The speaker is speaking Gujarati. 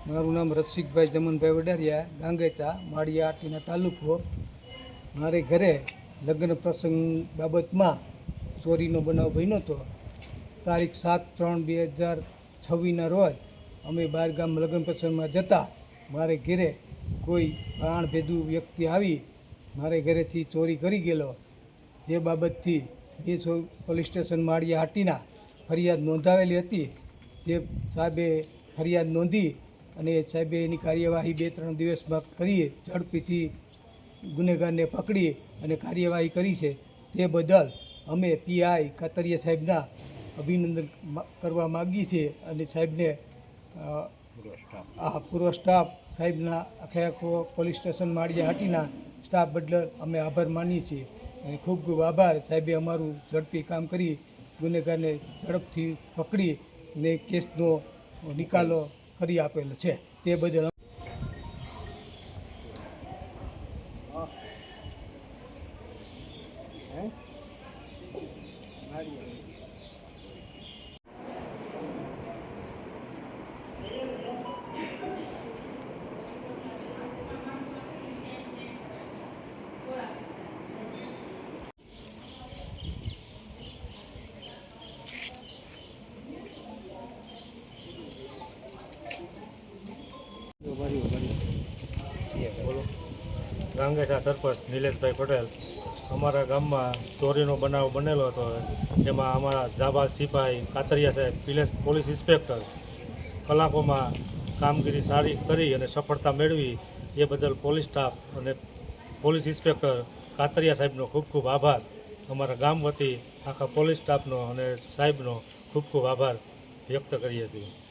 મારું નામ રસિકભાઈ જમનભાઈ વડારિયા, ગાંગેચા, માળિયા આટીના તાલુકો. મારે ઘરે લગ્ન પ્રસંગ બાબતમાં ચોરીનો બનાવ બન્યો હતો. તારીખ 7/3/2026ના રોજ અમે બહારગામ લગ્ન પ્રસંગમાં જતા મારે ઘરે કોઈ પ્રાણભેદુ વ્યક્તિ આવી મારે ઘરેથી ચોરી કરી ગયેલો. જે બાબતથી પોલીસ સ્ટેશન માળિયા હાટીના ફરિયાદ નોંધાવેલી હતી. જે સાહેબે ફરિયાદ નોંધી અને સાહેબે એની કાર્યવાહી 2-3 દિવસમાં કરી ઝડપીથી ગુનેગારને પકડી અને કાર્યવાહી કરી છે. તે બદલ અમે પીઆઈ કાતરિયા સાહેબના અભિનંદન કરવા માગીએ છીએ અને સાહેબને પૂર્વ સ્ટાફ સાહેબના આખો police station Maliya Hatina staff બદલ અમે આભાર માનીએ છીએ અને ખૂબ ખૂબ આભાર. સાહેબે અમારું ઝડપી કામ કરી ગુનેગારને ઝડપથી પકડી ને કેસનો નિકાલો કરી આપેલો છે. તે બદલ ગાંગેચા સરપંચ નિલેશભાઈ પટેલ. અમારા ગામમાં ચોરીનો બનાવ બનેલો હતો. જેમાં અમારા જાબાઝ સિપાહી કાતરિયા સાહેબ પોલીસ ઇન્સ્પેક્ટર કલાકોમાં કામગીરી સારી કરી અને સફળતા મેળવી. એ બદલ પોલીસ સ્ટાફ અને પોલીસ ઇન્સ્પેક્ટર કાતરિયા સાહેબનો ખૂબ ખૂબ આભાર. અમારા ગામ વતી આખા પોલીસ સ્ટાફનો અને સાહેબનો ખૂબ ખૂબ આભાર વ્યક્ત કરીએ છીએ.